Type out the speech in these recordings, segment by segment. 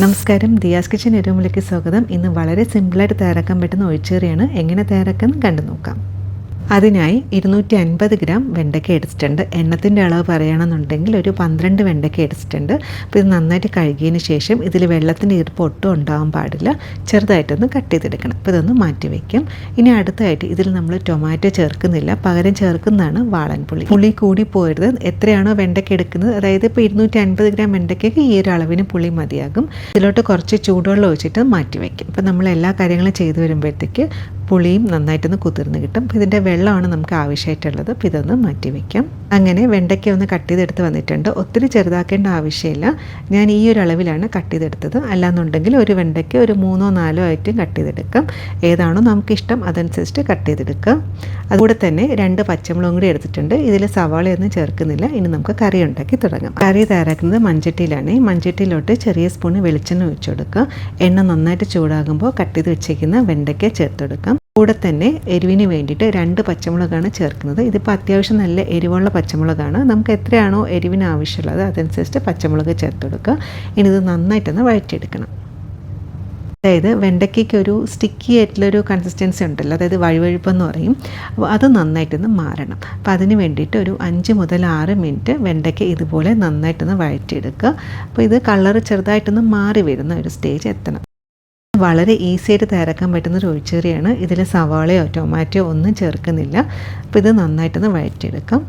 നമസ്കാരം, ദിയാസ് കിച്ചൻ റൂമിലേക്ക് സ്വാഗതം. ഇന്ന് വളരെ സിമ്പിളായിട്ട് തയ്യാറാക്കാൻ പറ്റുന്ന ഒഴിച്ചുകറിയാണ്. എങ്ങനെ തയ്യാറാക്കാൻ കണ്ടു നോക്കാം. അതിനായി 250 ഗ്രാം വെണ്ടയ്ക്ക എടുത്തിട്ടുണ്ട്. എണ്ണത്തിൻ്റെ അളവ് പറയുകയാണെന്നുണ്ടെങ്കിൽ ഒരു 12 വെണ്ടയ്ക്ക എടുത്തിട്ടുണ്ട്. അപ്പോൾ ഇത് നന്നായിട്ട് കഴുകിയതിന് ശേഷം ഇതിൽ വെള്ളത്തിൻ്റെ ഈർപ്പം ഒട്ടും ഉണ്ടാകാൻ പാടില്ല. ചെറുതായിട്ടൊന്ന് കട്ട് ചെയ്തെടുക്കണം. അപ്പോൾ ഇതൊന്ന് മാറ്റി വയ്ക്കും. ഇനി അടുത്തായിട്ട് ഇതിൽ നമ്മൾ ടൊമാറ്റോ ചേർക്കുന്നില്ല, പകരം ചേർക്കുന്നതാണ് വാളൻപുളി. പുളി കൂടി പോരുത്. എത്രയാണോ വെണ്ടയ്ക്ക എടുക്കുന്നത്, അതായത് ഇപ്പോൾ 250 ഗ്രാം വെണ്ടയ്ക്കയ്ക്ക് ഈ ഒരു അളവിന് പുളി മതിയാകും. ഇതിലോട്ട് കുറച്ച് ചൂടുവെള്ളം ഒഴിച്ചിട്ട് മാറ്റി വയ്ക്കും. അപ്പോൾ നമ്മൾ എല്ലാ കാര്യങ്ങളും ചെയ്തു വരുമ്പോഴത്തേക്ക് പുളിയും നന്നായിട്ടൊന്ന് കുതിർന്ന് കിട്ടും. അപ്പോൾ ഇതിൻ്റെ വെള്ളമാണ് നമുക്ക് ആവശ്യമായിട്ടുള്ളത്. അപ്പോൾ ഇതൊന്ന് മാറ്റി വയ്ക്കാം. അങ്ങനെ വെണ്ടയ്ക്ക ഒന്ന് കട്ട് ചെയ്തെടുത്ത് വന്നിട്ടുണ്ട്. ഒത്തിരി ചെറുതാക്കേണ്ട ആവശ്യമില്ല. ഞാൻ ഈ ഒരു അളവിലാണ് കട്ട് ചെയ്തെടുത്തത്. അല്ലാന്നുണ്ടെങ്കിൽ ഒരു വെണ്ടയ്ക്ക് ഒരു 3-4 ആയിട്ടും കട്ട് ചെയ്തെടുക്കാം. ഏതാണോ നമുക്കിഷ്ടം അതനുസരിച്ച് കട്ട് ചെയ്തെടുക്കാം. അതുകൂടെ തന്നെ 2 പച്ചമുളകും കൂടി എടുത്തിട്ടുണ്ട്. ഇതിൽ സവാളയൊന്നും ചേർക്കുന്നില്ല. ഇനി നമുക്ക് കറി ഉണ്ടാക്കി തുടങ്ങാം. കറി തയ്യാറാക്കുന്നത് മൺചട്ടിയിലാണ്. ഈ മൺചട്ടിയിലോട്ട് ചെറിയ സ്പൂൺ വെളിച്ചെണ്ണ ഒഴിച്ചു കൊടുക്കുക. എണ്ണ നന്നായിട്ട് ചൂടാകുമ്പോൾ കട്ട് ചെയ്ത് വെച്ചേക്കുന്ന വെണ്ടയ്ക്ക ചേർത്ത് കൊടുക്കാം. കൂടെ തന്നെ എരിവിന് വേണ്ടിയിട്ട് 2 പച്ചമുളകാണ് ചേർക്കുന്നത്. ഇതിപ്പോൾ അത്യാവശ്യം നല്ല എരിവുള്ള പച്ചമുളകാണ്. നമുക്ക് എത്രയാണോ എരിവിന് ആവശ്യമുള്ളത് അതനുസരിച്ച് പച്ചമുളക് ചേർത്ത് കൊടുക്കുക. ഇനി ഇത് നന്നായിട്ടൊന്ന് വഴറ്റിയെടുക്കണം. അതായത് വെണ്ടയ്ക്കയ്ക്ക് ഒരു സ്റ്റിക്കി ആയിട്ടുള്ളൊരു കൺസിസ്റ്റൻസി ഉണ്ടല്ലോ, അതായത് വഴുവഴുപ്പെന്ന് പറയും. അപ്പോൾ അത് നന്നായിട്ടൊന്ന് മാറണം. അപ്പോൾ അതിന് വേണ്ടിയിട്ട് ഒരു 5 മുതൽ 6 മിനിറ്റ് വെണ്ടയ്ക്ക ഇതുപോലെ നന്നായിട്ടൊന്ന് വഴറ്റിയെടുക്കുക. അപ്പോൾ ഇത് കളറ് ചെറുതായിട്ടൊന്ന് മാറി വരുന്ന ഒരു സ്റ്റേജ് എത്തണം. വളരെ ഈസി ആയിട്ട് തയ്യാറാക്കാൻ പറ്റുന്നൊരു ഒഴിച്ചുകറിയാണ്. ഇതിൽ സവാളയോ ടൊമാറ്റോ ഒന്നും ചേർക്കുന്നില്ല. അപ്പോൾ ഇത് നന്നായിട്ടൊന്ന് വഴറ്റിയെടുക്കാം.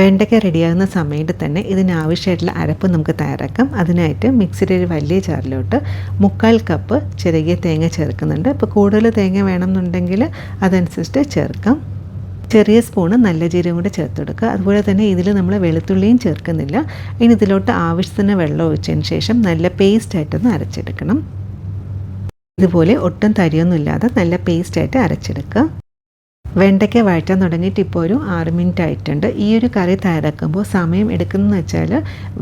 വെണ്ടയ്ക്ക റെഡിയാകുന്ന സമയത്ത് തന്നെ ഇതിനാവശ്യമായിട്ടുള്ള അരപ്പ് നമുക്ക് തയ്യാറാക്കാം. അതിനായിട്ട് മിക്സിയുടെ ഒരു വലിയ ജാറിലോട്ട് 3/4 കപ്പ് ചിരകിയ തേങ്ങ ചേർക്കുന്നുണ്ട്. ഇപ്പോൾ കൂടുതൽ തേങ്ങ വേണമെന്നുണ്ടെങ്കിൽ അതനുസരിച്ച് ചേർക്കാം. ചെറിയ സ്പൂണ് നല്ല ജീരകം കൂടെ ചേർത്ത് കൊടുക്കുക. അതുപോലെ തന്നെ ഇതിൽ നമ്മൾ വെളുത്തുള്ളിയും ചേർക്കുന്നില്ല. ഇനി ഇതിലോട്ട് ആവശ്യത്തിന് വെള്ളം ഒഴിച്ചതിന് ശേഷം നല്ല പേസ്റ്റായിട്ടൊന്ന് അരച്ചെടുക്കണം. ഇതുപോലെ ഒട്ടും തരിയൊന്നുമില്ലാതെ നല്ല പേസ്റ്റായിട്ട് അരച്ചെടുക്കുക. വെണ്ടയ്ക്ക വഴറ്റാൻ തുടങ്ങിയിട്ട് ഇപ്പോൾ ഒരു 6 മിനിറ്റ് ആയിട്ടുണ്ട്. ഈ ഒരു കറി തയ്യാറാക്കുമ്പോൾ സമയം എടുക്കുന്നതെന്ന് വെച്ചാൽ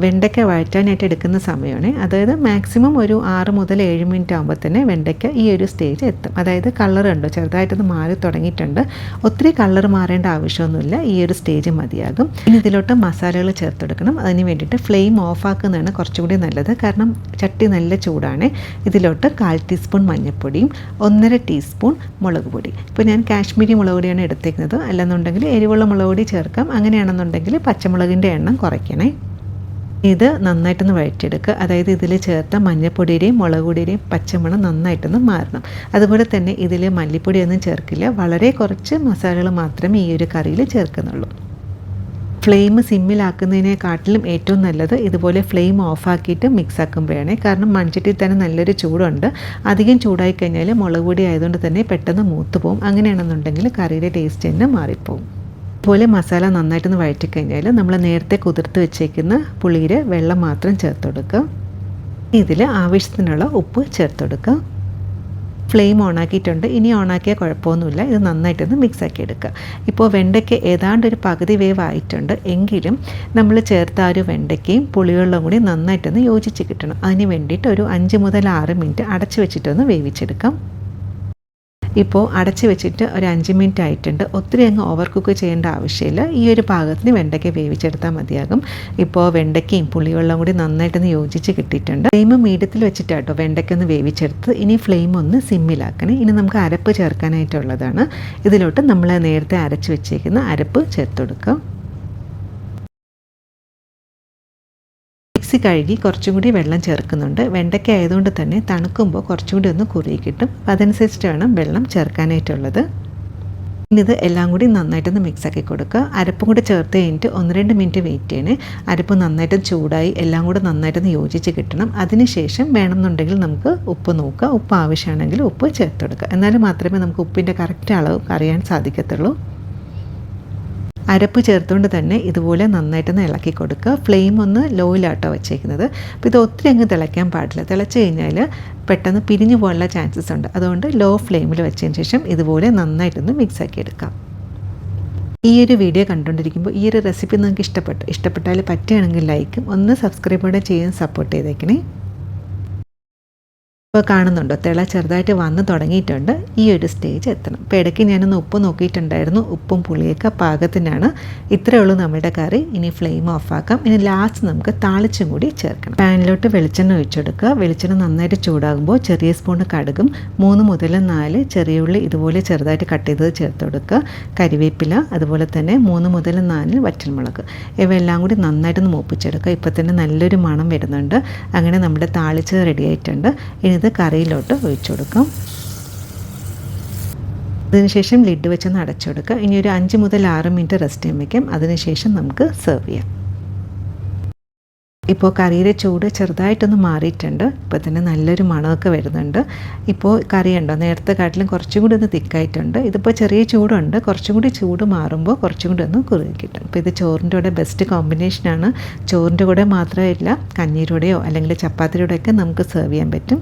വെണ്ടയ്ക്ക വഴറ്റാനായിട്ട് എടുക്കുന്ന സമയമാണ്. അതായത് മാക്സിമം ഒരു 6 മുതൽ 7 മിനിറ്റ് ആകുമ്പോൾ തന്നെ വെണ്ടയ്ക്ക ഈ ഒരു സ്റ്റേജ് എത്തും. അതായത് കളർ ഉണ്ടോ ചെറുതായിട്ടൊന്ന് മാറി തുടങ്ങിയിട്ടുണ്ട്. ഒത്തിരി കളർ മാറേണ്ട ആവശ്യമൊന്നുമില്ല. ഈ ഒരു സ്റ്റേജ് മതിയാകും. ഇനി ഇതിലോട്ട് മസാലകൾ ചേർത്ത് കൊടുക്കണം. അതിന് വേണ്ടിയിട്ട് ഫ്ലെയിം ഓഫ് ആക്കുന്നതാണ് കുറച്ചുകൂടി നല്ലത്. കാരണം ചട്ടി നല്ല ചൂടാണ്. ഇതിലോട്ട് 1/4 ടീസ്പൂൺ മഞ്ഞൾപ്പൊടിയും 1.5 ടീസ്പൂൺ മുളക് പൊടി. ഇപ്പോൾ ഞാൻ കാശ്മീരി മുളക് പൊടിയാണ് എടുത്തേക്കുന്നത്. അല്ലെന്നുണ്ടെങ്കിൽ എരിവുള്ള മുളക് പൊടി ചേർക്കാം. അങ്ങനെയാണെന്നുണ്ടെങ്കിൽ പച്ചമുളകിൻ്റെ എണ്ണം കുറയ്ക്കണേ. ഇത് നന്നായിട്ടൊന്ന് വഴറ്റിയെടുക്കുക. അതായത് ഇതിൽ ചേർത്ത മഞ്ഞൾപ്പൊടിയുടെയും മുളക് പൊടിയുടെയും പച്ചമണം നന്നായിട്ടൊന്ന് മാറണം. അതുപോലെ തന്നെ ഇതിൽ മല്ലിപ്പൊടിയൊന്നും ചേർക്കില്ല. വളരെ കുറച്ച് മസാലകൾ മാത്രമേ ഈ ഒരു കറിയിൽ ചേർക്കുന്നുള്ളൂ. ഫ്ലെയിം സിമ്മിലാക്കുന്നതിനെക്കാട്ടിലും ഏറ്റവും നല്ലത് ഇതുപോലെ ഫ്ലെയിം ഓഫാക്കിയിട്ട് മിക്സ് ആക്കുമ്പോഴാണ്. കാരണം മൺചട്ടിയിൽ തന്നെ നല്ലൊരു ചൂടുണ്ട്. അധികം ചൂടായി കഴിഞ്ഞാൽ മുളക് പൊടി ആയതുകൊണ്ട് തന്നെ പെട്ടെന്ന് മൂത്ത് പോകും. അങ്ങനെയാണെന്നുണ്ടെങ്കിൽ കറിയുടെ ടേസ്റ്റ് തന്നെ മാറിപ്പോവും. അതുപോലെ മസാല നന്നായിട്ടൊന്ന് വഴറ്റിക്കഴിഞ്ഞാൽ നമ്മൾ നേരത്തെ കുതിർത്ത് വെച്ചേക്കുന്ന പുളിയുടെ വെള്ളം മാത്രം ചേർത്ത് കൊടുക്കുക. ഇതിൽ ആവശ്യത്തിനുള്ള ഉപ്പ് ചേർത്ത് കൊടുക്കുക. ഫ്ലെയിം ഓണാക്കിയിട്ടുണ്ട്. ഇനി ഓണാക്കിയാൽ കുഴപ്പമൊന്നുമില്ല. ഇത് നന്നായിട്ടൊന്ന് മിക്സാക്കി എടുക്കുക. ഇപ്പോൾ വെണ്ടയ്ക്ക് ഏതാണ്ട് ഒരു പകുതി വേവ് ആയിട്ടുണ്ട്. എങ്കിലും നമ്മൾ ചേർത്ത ആ ഒരു വെണ്ടയ്ക്കയും പുളിവെള്ളവും കൂടി നന്നായിട്ടൊന്ന് യോജിച്ച് കിട്ടണം. അതിന് വേണ്ടിയിട്ട് ഒരു 5 മുതൽ 6 മിനിറ്റ് അടച്ച് വെച്ചിട്ടൊന്ന് വേവിച്ചെടുക്കാം. ഇപ്പോൾ അടച്ച് വെച്ചിട്ട് ഒരു 5 മിനിറ്റ് ആയിട്ടുണ്ട്. ഒത്തിരി അങ്ങ് ഓവർ കുക്ക് ചെയ്യേണ്ട ആവശ്യമില്ല. ഈ ഒരു പാകത്തിന് വെണ്ടയ്ക്ക വേവിച്ചെടുത്താൽ മതിയാകും. ഇപ്പോൾ വെണ്ടയ്ക്കയും പുളിവെള്ളം കൂടി നന്നായിട്ടൊന്ന് യോജിച്ച് കിട്ടിയിട്ടുണ്ട്. ഫ്ലെയിം മീഡിയത്തിൽ വെച്ചിട്ടാട്ടോ വെണ്ടയ്ക്ക ഒന്ന് വേവിച്ചെടുത്ത്. ഇനി ഫ്ലെയിം ഒന്ന് സിമ്മിലാക്കണം. ഇനി നമുക്ക് അരപ്പ് ചേർക്കാനായിട്ടുള്ളതാണ്. ഇതിലോട്ട് നമ്മൾ നേരത്തെ അരച്ച് വെച്ചേക്കുന്ന അരപ്പ് ചേർത്ത് കൊടുക്കുക. മിക്സി കഴുകി കുറച്ചും കൂടി വെള്ളം ചേർക്കുന്നുണ്ട്. വെണ്ടയ്ക്ക ആയതുകൊണ്ട് തന്നെ തണുക്കുമ്പോൾ കുറച്ചും കൂടി ഒന്ന് കുറുകി കിട്ടും. അപ്പോൾ അതനുസരിച്ച് വേണം വെള്ളം ചേർക്കാനായിട്ടുള്ളത്. ഇനി ഇത് എല്ലാം കൂടി നന്നായിട്ടൊന്ന് മിക്സാക്കി കൊടുക്കുക. അരപ്പും കൂടി ചേർത്ത് കഴിഞ്ഞിട്ട് 1-2 മിനിറ്റ് വെയിറ്റ് ചെയ്യണേ. അരപ്പ് നന്നായിട്ട് ചൂടായി എല്ലാം കൂടെ നന്നായിട്ടൊന്ന് യോജിച്ച് കിട്ടണം. അതിനുശേഷം വേണമെന്നുണ്ടെങ്കിൽ നമുക്ക് ഉപ്പ് നോക്കുക. ഉപ്പ് ആവശ്യമാണെങ്കിൽ ഉപ്പ് ചേർത്ത് കൊടുക്കുക. എന്നാലും മാത്രമേ നമുക്ക് ഉപ്പിൻ്റെ കറക്റ്റ് അളവ് അറിയാൻ സാധിക്കത്തുള്ളൂ. അരപ്പ് ചേർത്തുകൊണ്ട് തന്നെ ഇതുപോലെ നന്നായിട്ടൊന്ന് ഇളക്കി കൊടുക്കുക. ഫ്ലെയിം ഒന്ന് ലോയിലാട്ടോ വെച്ചേക്കുന്നത്. അപ്പോൾ ഇത് ഒത്തിരി അങ്ങ് തിളയ്ക്കാൻ പാടില്ല. തിളച്ച് കഴിഞ്ഞാൽ പെട്ടെന്ന് പിരിഞ്ഞു പോകാനുള്ള ചാൻസസ് ഉണ്ട്. അതുകൊണ്ട് ലോ ഫ്ലെയിമിൽ വെച്ചതിന് ശേഷം ഇതുപോലെ നന്നായിട്ടൊന്ന് മിക്സാക്കി എടുക്കാം. ഈ ഒരു വീഡിയോ കണ്ടുകൊണ്ടിരിക്കുമ്പോൾ ഈ ഒരു റെസിപ്പി നിങ്ങൾക്ക് ഇഷ്ടപ്പെട്ടാൽ പറ്റുകയാണെങ്കിൽ ലൈക്കും ഒന്ന് സബ്സ്ക്രൈബ് കൂടെ ചെയ്യാൻ സപ്പോർട്ട് ചെയ്തേക്കണേ. ഇപ്പോൾ കാണുന്നുണ്ടോ, തിള ചെറുതായിട്ട് വന്ന് തുടങ്ങിയിട്ടുണ്ട്. ഈ ഒരു സ്റ്റേജ് എത്തണം. ഇപ്പോൾ ഇടയ്ക്ക് ഞാനൊന്ന് ഉപ്പ് നോക്കിയിട്ടുണ്ടായിരുന്നു. ഉപ്പും പുളിയൊക്കെ പാകത്തിനാണ്. ഇത്രയേ ഉള്ളൂ നമ്മുടെ കറി. ഇനി ഫ്ലെയിം ഓഫാക്കാം. ഇനി ലാസ്റ്റ് നമുക്ക് താളിച്ചും കൂടി ചേർക്കണം. പാനിലോട്ട് വെളിച്ചെണ്ണ ഒഴിച്ചെടുക്കുക. വെളിച്ചെണ്ണ നന്നായിട്ട് ചൂടാകുമ്പോൾ ചെറിയ സ്പൂൺ കടുകും 3 മുതൽ 4 ചെറിയ ഉള്ളി ഇതുപോലെ ചെറുതായിട്ട് കട്ട് ചെയ്തത് ചേർത്ത് കൊടുക്കുക. കരിവേപ്പില, അതുപോലെ തന്നെ 3 മുതൽ 4 വറ്റൽമുളക്, ഇവയെല്ലാം കൂടി നന്നായിട്ടൊന്ന് മൂപ്പിച്ചെടുക്കുക. ഇപ്പോൾ തന്നെ നല്ലൊരു മണം വരുന്നുണ്ട്. അങ്ങനെ നമ്മുടെ താളിച്ചത് റെഡി ആയിട്ടുണ്ട്. ഇനി ഇത് കറിയിലോട്ട് ഒഴിച്ചു കൊടുക്കാം. അതിനുശേഷം ലിഡ് വെച്ചൊന്ന് അടച്ചു കൊടുക്കുക. ഇനി ഒരു 5 മുതൽ 6 മിനിറ്റ് റെസ്റ്റ് ചെയ്യാൻ വയ്ക്കാം. അതിനുശേഷം നമുക്ക് സെർവ് ചെയ്യാം. ഇപ്പോൾ കറിയുടെ ചൂട് ചെറുതായിട്ടൊന്ന് മാറിയിട്ടുണ്ട്. ഇപ്പോൾ തന്നെ നല്ലൊരു മണമൊക്കെ വരുന്നുണ്ട്. ഇപ്പോൾ കറി ഉണ്ടോ, നേരത്തെ കാട്ടിലും കുറച്ചും കൂടി ഒന്ന് തിക്കായിട്ടുണ്ട്. ഇതിപ്പോൾ ചെറിയ ചൂടുണ്ട്. കുറച്ചും കൂടി ചൂട് മാറുമ്പോൾ കുറച്ചും കൂടി ഒന്ന് കുറുകി കിട്ടും. ഇപ്പോൾ ഇത് ചോറിൻ്റെ കൂടെ ബെസ്റ്റ് കോമ്പിനേഷനാണ്. ചോറിൻ്റെ കൂടെ മാത്രമല്ല, കഞ്ഞീരുടെയോ അല്ലെങ്കിൽ ചപ്പാത്തിയുടെയൊക്കെ നമുക്ക് സെർവ് ചെയ്യാൻ പറ്റും.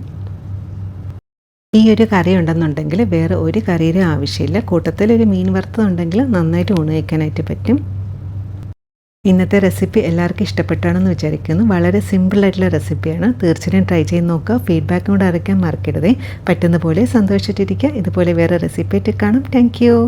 ഈ ഒരു കറി ഉണ്ടെന്നുണ്ടെങ്കിൽ വേറെ ഒരു കറിയുടെ ആവശ്യമില്ല. കൂട്ടത്തിൽ ഒരു മീൻ വറുത്തതുണ്ടെങ്കിൽ നന്നായിട്ട് ഊണ് കഴിക്കാനായിട്ട് പറ്റും. ഇന്നത്തെ റെസിപ്പി എല്ലാവർക്കും ഇഷ്ടപ്പെട്ടാണെന്ന് വിചാരിക്കുന്നു. വളരെ സിമ്പിളായിട്ടുള്ള റെസിപ്പിയാണ്. തീർച്ചയായും ട്രൈ ചെയ്ത് നോക്കുക. ഫീഡ്ബാക്കും കൂടെ അറിയിക്കാൻ മറക്കരുതേ. പറ്റുന്ന പോലെ സന്തോഷിച്ചിട്ടിരിക്കുക. ഇതുപോലെ വേറെ റെസിപ്പി ആയിട്ട് കാണും. Thank you.